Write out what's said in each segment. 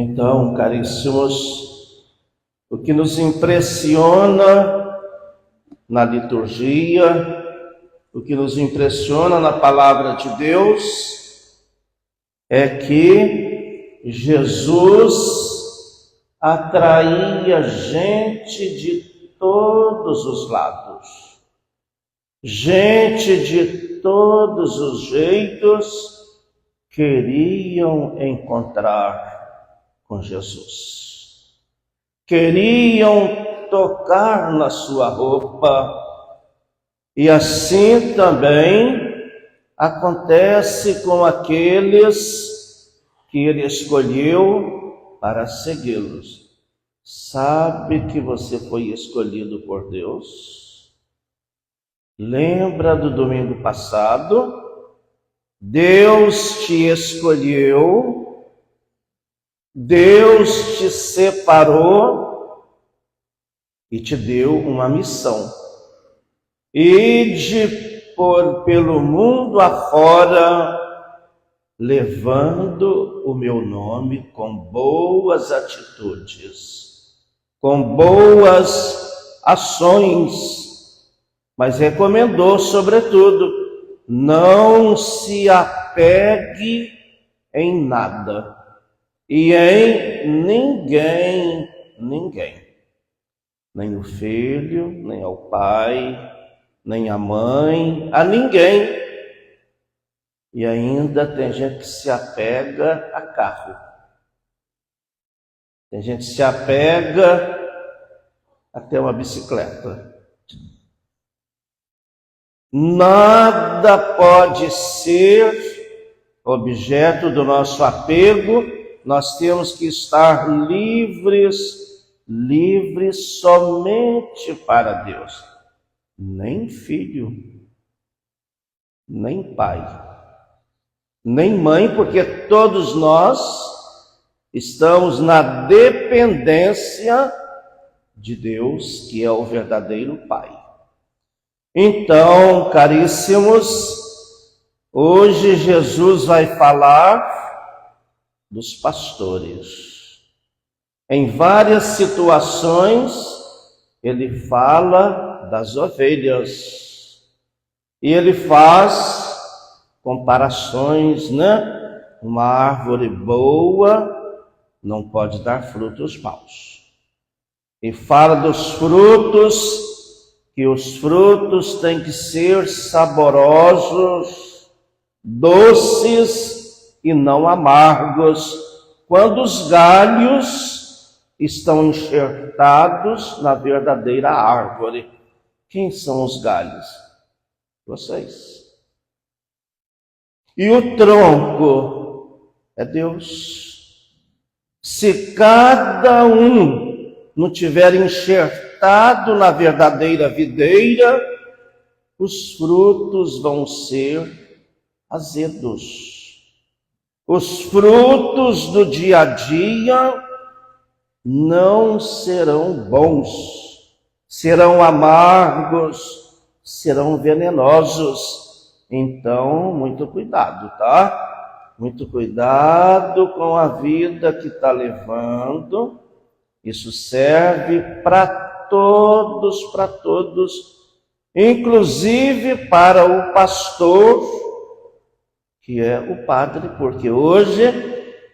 Então, caríssimos, o que nos impressiona na liturgia, o que nos impressiona na palavra de Deus, é que Jesus atraía gente de todos os lados, gente de todos os jeitos queriam encontrar com Jesus, queriam tocar na sua roupa, e assim também acontece com aqueles que ele escolheu para segui-los. Sabe que você foi escolhido por Deus? Lembra do domingo passado? Deus te escolheu, Deus te separou e te deu uma missão. Ide pelo mundo afora, levando o meu nome com boas atitudes, com boas ações, mas recomendou, sobretudo, não se apegue em nada e em ninguém, nem o filho, nem ao pai, nem a mãe, a ninguém. E ainda tem gente que se apega a carro, tem gente que se apega até uma bicicleta. Nada pode ser objeto do nosso apego, nós temos que estar livres somente para Deus. Nem filho, nem pai, nem mãe, porque todos nós estamos na dependência de Deus, que é o verdadeiro Pai. Então, caríssimos, hoje Jesus vai falar dos pastores. Em várias situações, ele fala das ovelhas. E ele faz comparações, né? Uma árvore boa não pode dar frutos maus. E fala dos frutos, que os frutos têm que ser saborosos, doces e não amargos, quando os galhos estão enxertados na verdadeira árvore. Quem são os galhos? Vocês. E o tronco é Deus. Se cada um não tiver enxertado na verdadeira videira, os frutos vão ser azedos. Os frutos do dia a dia não serão bons. Serão amargos, serão venenosos. Então, muito cuidado, tá? Muito cuidado com a vida que está levando. Isso serve para todos, inclusive para o pastor, que é o padre, porque hoje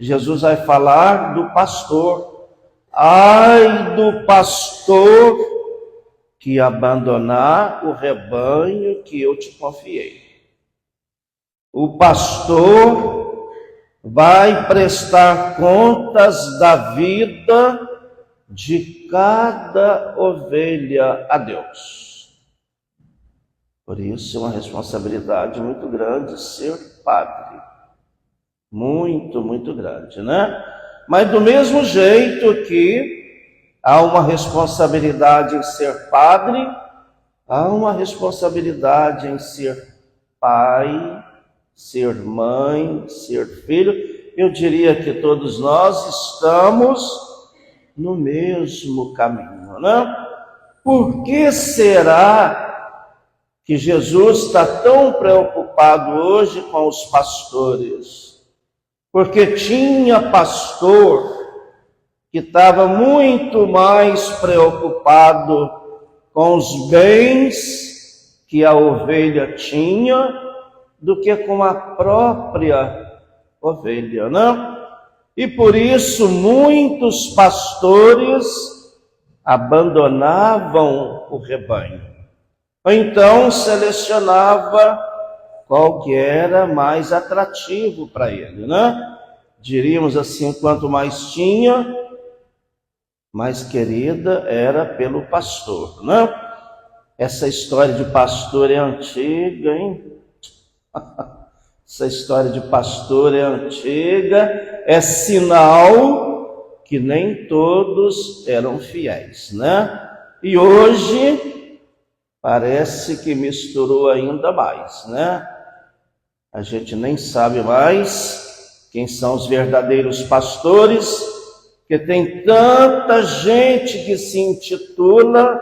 Jesus vai falar do pastor. Ai do pastor que abandonar o rebanho que eu te confiei. O pastor vai prestar contas da vida de cada ovelha a Deus. Por isso é uma responsabilidade muito grande ser padre. Muito grande, né? Mas do mesmo jeito que há uma responsabilidade em ser padre, há uma responsabilidade em ser pai, ser mãe, ser filho. Eu diria que todos nós estamos no mesmo caminho, né? Por que será que Jesus está tão preocupado hoje com os pastores? Porque tinha pastor que estava muito mais preocupado com os bens que a ovelha tinha do que com a própria ovelha, né? E por isso muitos pastores abandonavam o rebanho. Ou então selecionava qual que era mais atrativo para ele, né? Diríamos assim, quanto mais tinha, mais querida era pelo pastor, né? Essa história de pastor é antiga, hein? Essa história de pastor é antiga, é sinal que nem todos eram fiéis, né? E hoje parece que misturou ainda mais, né? A gente nem sabe mais quem são os verdadeiros pastores, que tem tanta gente que se intitula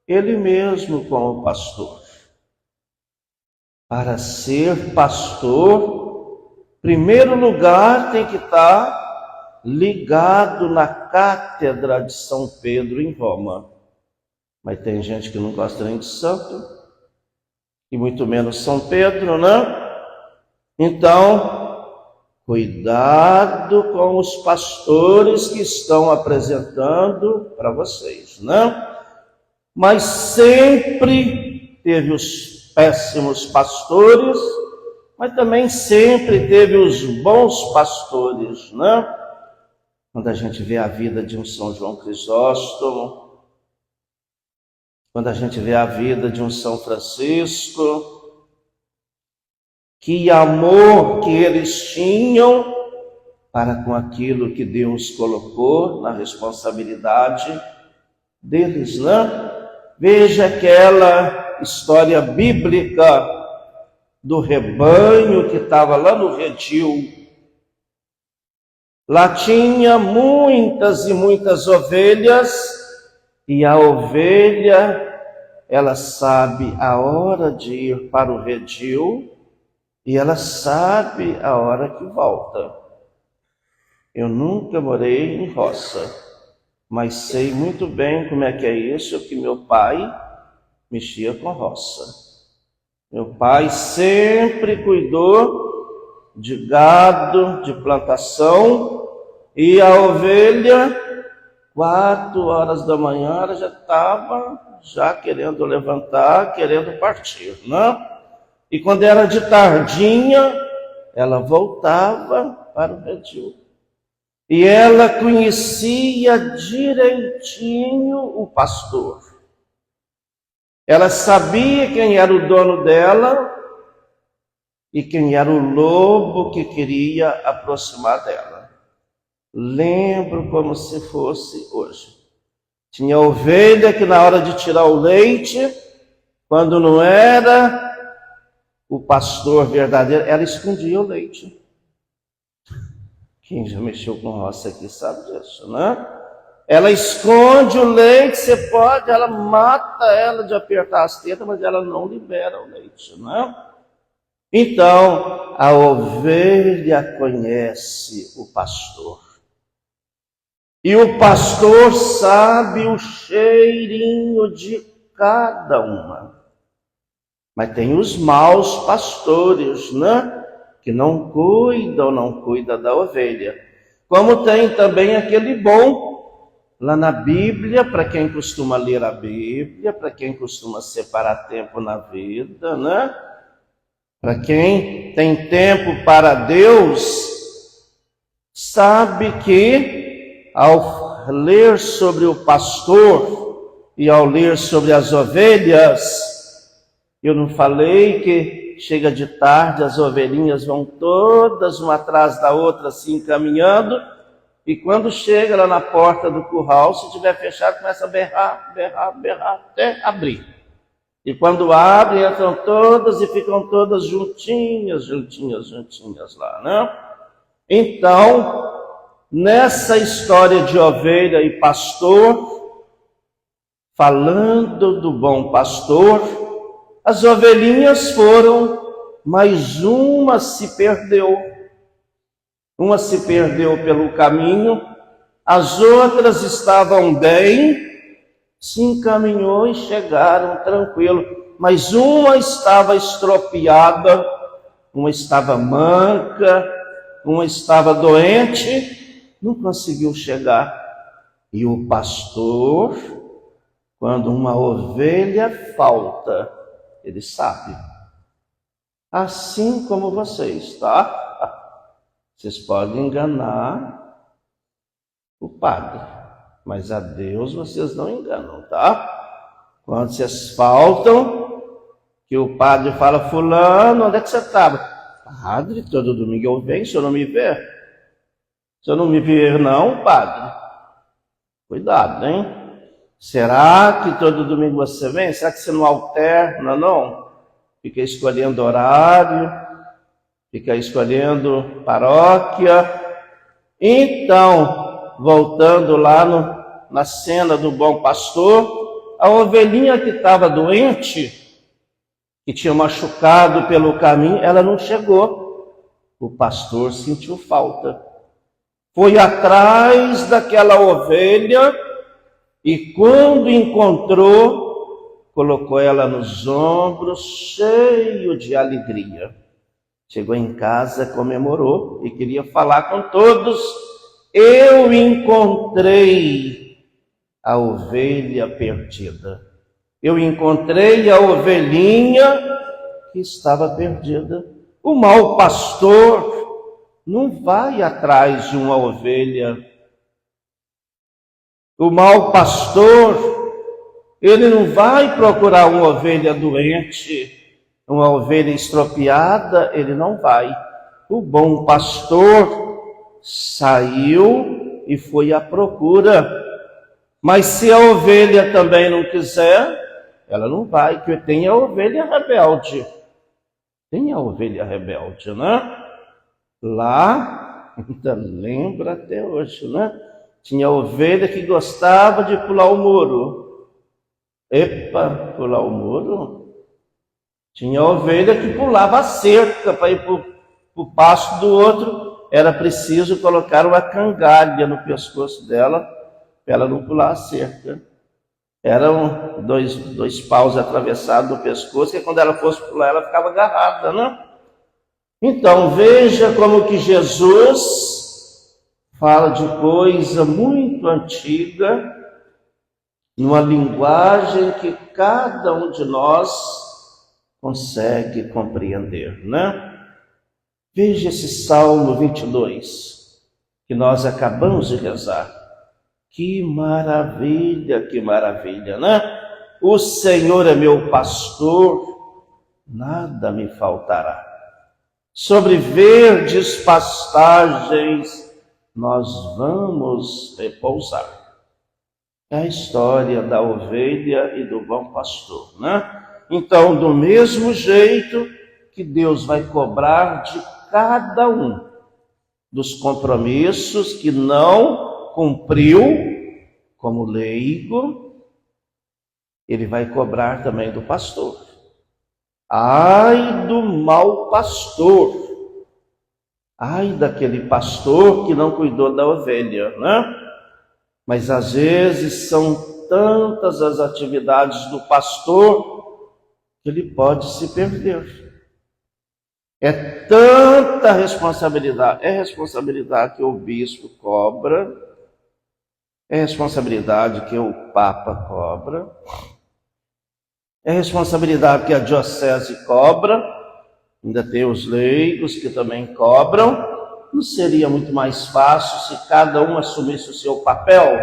ele mesmo como pastor. Para ser pastor, em primeiro lugar tem que estar ligado na cátedra de São Pedro em Roma. Mas tem gente que não gosta nem de santo, e muito menos São Pedro, né? Então, cuidado com os pastores que estão apresentando para vocês, né? Mas sempre teve os péssimos pastores, mas também sempre teve os bons pastores, né? Quando a gente vê a vida de um São João Crisóstomo, quando a gente vê a vida de um São Francisco, que amor que eles tinham para com aquilo que Deus colocou na responsabilidade deles, né? Veja aquela história bíblica do rebanho que estava lá no redil. Lá tinha muitas e muitas ovelhas, e a ovelha, ela sabe a hora de ir para o redil, e ela sabe a hora que volta. Eu nunca morei em roça, mas sei muito bem como é que é isso, que meu pai mexia com roça. Meu pai sempre cuidou de gado, de plantação, e a ovelha, 4 horas da manhã, ela já estava querendo levantar, querendo partir, né? E quando era de tardinha, ela voltava para o redil. E ela conhecia direitinho o pastor. Ela sabia quem era o dono dela e quem era o lobo que queria aproximar dela. Lembro como se fosse hoje. Tinha ovelha que na hora de tirar o leite, quando não era o pastor verdadeiro, ela escondia o leite. Quem já mexeu com roça aqui sabe disso, né? Ela esconde o leite, você pode, ela mata ela de apertar as tetas, mas ela não libera o leite, né? Então, a ovelha conhece o pastor. E o pastor sabe o cheirinho de cada uma. Mas tem os maus pastores, né? Que não cuida da ovelha. Como tem também aquele bom, lá na Bíblia, para quem costuma ler a Bíblia, para quem costuma separar tempo na vida, né? Para quem tem tempo para Deus, sabe que ao ler sobre o pastor e ao ler sobre as ovelhas, eu não falei que chega de tarde, as ovelhinhas vão todas uma atrás da outra assim caminhando, e quando chega lá na porta do curral, se tiver fechado, começa a berrar, até abrir. E quando abre, entram todas e ficam todas juntinhas lá, né? Então, nessa história de ovelha e pastor, falando do bom pastor, as ovelhinhas foram, mas uma se perdeu. Uma se perdeu pelo caminho, As outras estavam bem, se encaminhou e chegaram tranquilo. Mas uma estava estropiada, uma estava manca, uma estava doente, não conseguiu chegar. E o pastor, quando uma ovelha falta, ele sabe. Assim como vocês, tá? Vocês podem enganar o padre, mas a Deus vocês não enganam, tá? Quando vocês faltam, que o padre fala, fulano, onde é que você estava? Padre, todo domingo eu venho, o senhor não me vê? O senhor não me vê não, padre? Cuidado, hein? Será que todo domingo você vem? Será que você não alterna, não? Fica escolhendo horário, fica escolhendo paróquia. Então, voltando lá na cena do bom pastor, a ovelhinha que estava doente, que tinha machucado pelo caminho, ela não chegou. O pastor sentiu falta. Foi atrás daquela ovelha e quando encontrou, colocou ela nos ombros, cheio de alegria. Chegou em casa, comemorou e queria falar com todos. Eu encontrei a ovelha perdida. Eu encontrei a ovelhinha que estava perdida. O mau pastor não vai atrás de uma ovelha. O mau pastor, ele não vai procurar uma ovelha doente, uma ovelha estropiada, ele não vai. O bom pastor saiu e foi à procura. Mas se a ovelha também não quiser, ela não vai, porque tem a ovelha rebelde. Tem a ovelha rebelde, né? Lá, ainda lembra até hoje, né? Tinha ovelha que gostava de pular o muro. Epa, pular o muro? Tinha ovelha que pulava a cerca para ir para o pasto do outro. Era preciso colocar uma cangalha no pescoço dela para ela não pular a cerca. Eram dois paus atravessados no pescoço, que quando ela fosse pular, ela ficava agarrada, né? Então, veja como que Jesus fala de coisa muito antiga, numa linguagem que cada um de nós consegue compreender, né? Veja esse Salmo 22, que nós acabamos de rezar. Que maravilha, né? O Senhor é meu pastor, nada me faltará. Sobre verdes pastagens nós vamos repousar. É a história da ovelha e do bom pastor, né? Então, do mesmo jeito que Deus vai cobrar de cada um dos compromissos que não cumpriu como leigo, ele vai cobrar também do pastor. Ai do mau pastor, ai daquele pastor que não cuidou da ovelha, né? Mas às vezes são tantas as atividades do pastor que ele pode se perder. É tanta responsabilidade, é responsabilidade que o bispo cobra, é responsabilidade que o Papa cobra, é responsabilidade que a diocese cobra, ainda tem os leigos que também cobram. Não seria muito mais fácil se cada um assumisse o seu papel?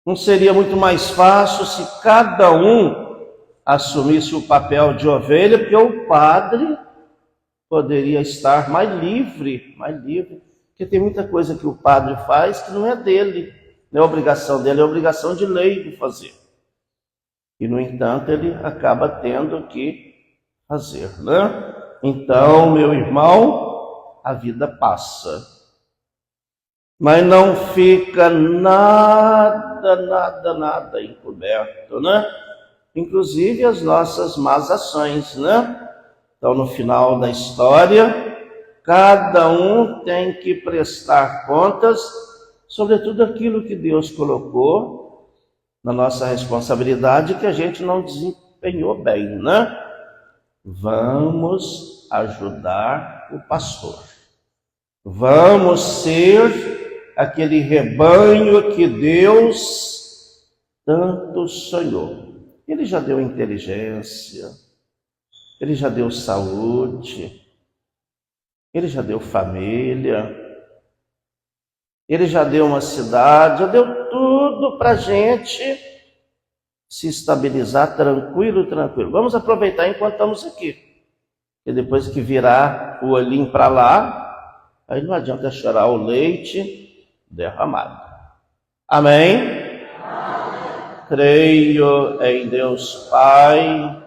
Não seria muito mais fácil se cada um assumisse o papel de ovelha, porque o padre poderia estar mais livre, porque tem muita coisa que o padre faz que não é dele, não é obrigação dele, é obrigação de leigo fazer. E, no entanto, ele acaba tendo que fazer, né? Então, meu irmão, a vida passa. Mas não fica nada encoberto, né? Inclusive as nossas más ações, né? Então, no final da história, Cada um tem que prestar contas sobre tudo aquilo que Deus colocou na nossa responsabilidade que a gente não desempenhou bem, né? Vamos ajudar o pastor. Vamos ser aquele rebanho que Deus tanto sonhou. Ele já deu inteligência, Ele já deu saúde, Ele já deu família, Ele já deu uma cidade, já deu tudo para a gente se estabilizar tranquilo. Vamos aproveitar enquanto estamos aqui. E depois que virar o olhinho para lá, aí não adianta chorar o leite derramado. Amém? Amém. Creio em Deus Pai,